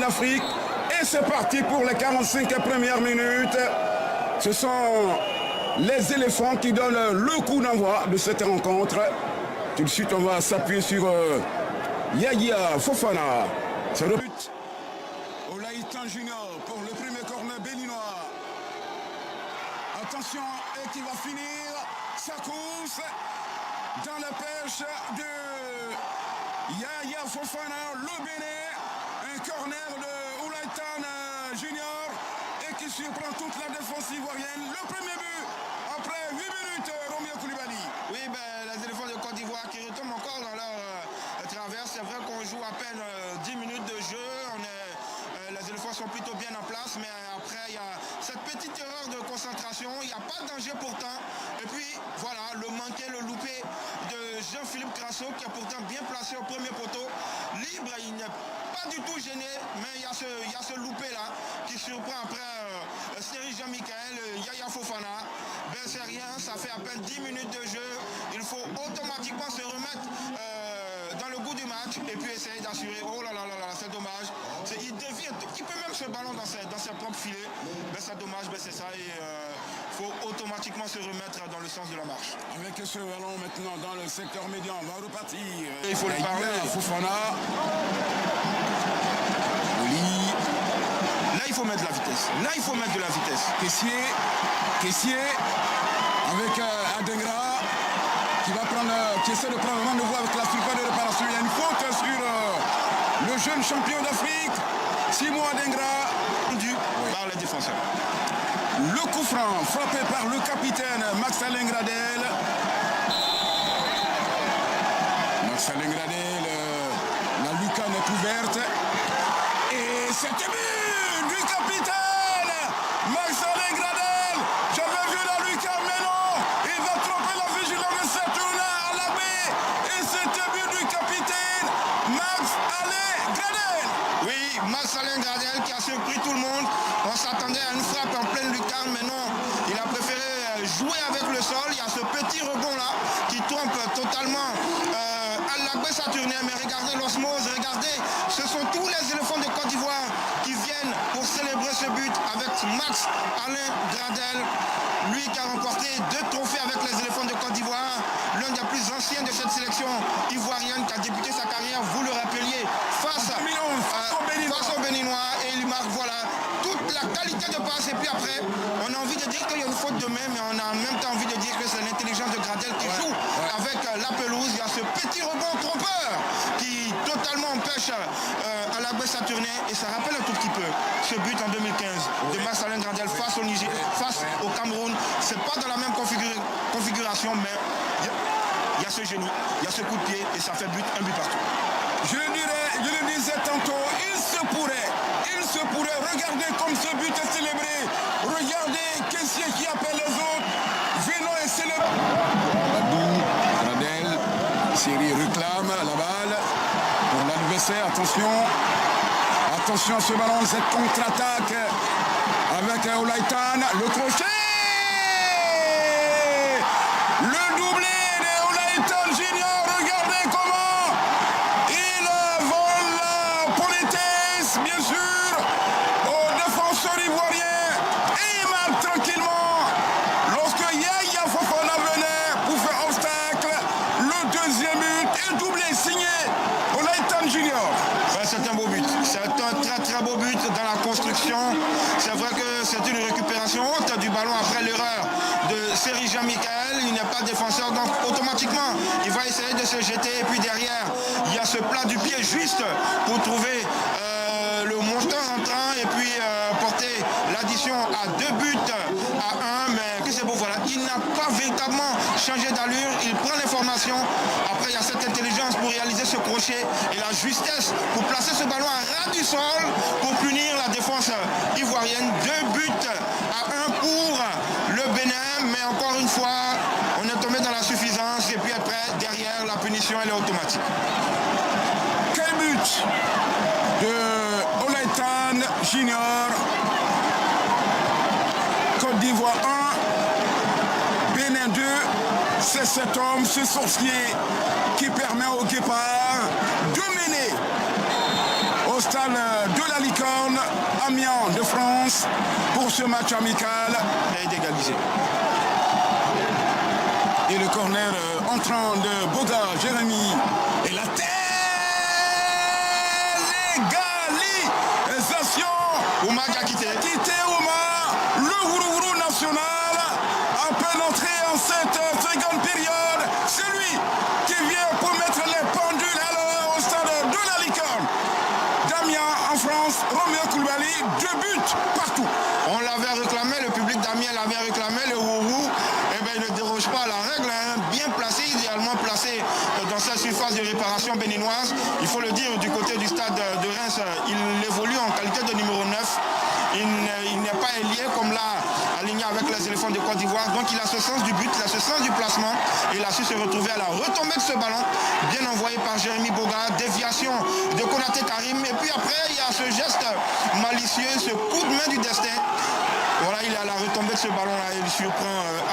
Afrique. Et c'est parti pour les 45 premières minutes. Ce sont les éléphants qui donnent le coup d'envoi de cette rencontre. Tout de suite, on va s'appuyer sur Yaya Fofana. C'est le but. Olaïtan Junior pour le premier corner béninois. Attention, et qui va finir sa course dans la pêche de Yaya Fofana, le Bénin. Un corner de Olaïtan Junior et qui surprend toute la défense ivoirienne. Le premier but après 8 minutes, Romeo Koulibaly. Oui, les éléphants de Côte d'Ivoire qui retombent encore dans leur traverse. C'est vrai qu'on joue à peine 10 minutes de jeu. Les éléphants sont plutôt bien en place, mais après il y a cette petite erreur de concentration. Il n'y a pas de danger pourtant. Et puis voilà, le manqué, le loupé de Jean-Philippe Crasso qui est pourtant bien placé au premier poteau. Libre, il n'est pas du tout gêné, mais il y a ce loupé là qui surprend après Seri Jean-Michel, Yaya Fofana. Ben c'est rien, ça fait à peine 10 minutes de jeu. Il faut automatiquement se remettre dans le goût du match et puis essayer d'assurer. Oh là là là là, c'est dommage. Il dévie un tout petit peu même ce ballon dans ses propres filets. Ben c'est dommage, ben c'est ça. Et faut automatiquement se remettre dans le sens de la marche. Avec ce ballon maintenant dans le secteur médian, on va repartir. Il faut le parler. Fofana. Là, il faut mettre de la vitesse. Là, il faut mettre de la vitesse. Caissier avec Adengra qui essaie de prendre le rendez-vous avec la surface de réparation. Il y a une faute sur le jeune champion d'Afrique, Simon Adengra. Par les défenseurs. Le coup franc frappé par le capitaine Max-Alain Gradel. Max-Alain Gradel, la lucarne est ouverte. Et c'est but du capitaine Max-Alain Gradel. J'avais vu la lucarne, mais non. Il va tromper la vigilance de Saturnin à la baie. Et c'était but du capitaine Max-Alain Gradel. Oui, Max-Alain Gradel qui a surpris tout le monde. On s'attendait à une frappe en pleine lucarne, mais non. Il a préféré jouer avec le sol. Il y a ce petit rebond là qui trompe totalement Alagbé Saturnin. Mais regardez l'osmose, regardez, ce sont tous les éléphants de Côte d'Ivoire qui viennent pour célébrer ce but avec Max-Alain Gradel. Lui qui a remporté 2 trophées avec les éléphants de Côte d'Ivoire, l'un des plus anciens de cette sélection ivoirienne qui a débuté sa carrière, vous le rappeliez, face aux Béninois. Et il marque, voilà, toute la qualité de passe. Et puis après, on a envie de dire qu'il y a une faute de main, mais on a en même temps envie de dire que c'est l'intelligence de Gradel qui joue avec la pelouse. Il y a ce petit rebond trompeur qui totalement empêche Alagbé Saturnin. Et ça rappelle un tout petit peu ce but en 2015 de Max-Alain Gradel face au Cameroun. C'est pas dans la même configuration, mais il y a ce génie, il y a ce coup de pied et ça fait un but partout. Je le disais tantôt, il se pourrait, regardez comme ce but est célébré, regardez Caissier qui appelle les autres, venons et célébrer. Gradel, Seri réclame la balle pour l'adversaire, attention à ce ballon, cette contre-attaque avec Olaïtan, le crochet, le doublé de Olaïtan Junior, regardez comment il vole la politesse, bien sûr, aux défenseurs ivoiriens, et il marque tranquillement lorsque Yaya Fofana venait pour faire obstacle, le deuxième but et doublé signé Olaïtan Junior. C'est un beau but, c'est un très très beau but dans la construction. C'est vrai que c'est une récupération haute du ballon après l'erreur de Seri Jean-Michel. Il n'est pas défenseur, donc automatiquement il va essayer de se jeter. Et puis derrière, il y a ce plat du pied juste pour trouver le monteur entrant et puis porter l'addition à 2 buts à 1. Mais que c'est beau, voilà, il n'a pas véritablement changé d'allure. Il prend l'information. Après, il y a cette intelligence pour réaliser ce crochet et la justesse pour placer ce ballon à ras du sol pour punir la défense ivoirienne. 2 buts à 1 pour le Bénin. Mais encore une fois, on est tombé dans la suffisance. Et puis après, derrière, la punition, elle est automatique. Quel but de Olaïtan Junior. Côte d'Ivoire 1, Bénin 2. C'est cet homme, ce sorcier qui permet au Guépard de mener au stade de la Licorne Amiens de France pour ce match amical. Et d'égaliser. Et le corner entrant de Boga, Jérémy. Et la tête, l'égalisation. Ouma qui a quitté. Quitté Ouma, le Gourougou national. À peine entré en cette seconde période. C'est lui qui vient pour mettre les pendules alors au stade de la Licorne. Damien en France, Roméo Koulibaly, 2 buts partout. On l'avait réclamé, le public d'Amiens l'avait réclamé, le Rourou, eh ben, il ne déroge pas à la règle, hein, bien placé, idéalement placé dans sa surface de réparation béninoise. Il faut le dire, du côté du stade de Reims, il évolue en qualité de numéro 9. Il n'est pas ailier comme là, aligné avec les éléphants de Côte d'Ivoire. Donc il a ce sens du but, il a ce sens du placement. Et il a su se retrouver à la retombée de ce ballon, bien envoyé par Jérémy Boga. Déviation de Konaté Karim. Et puis après, il y a ce geste malicieux, ce coup de main du destin. Voilà, il est à la retombée de ce ballon-là. Il surprend.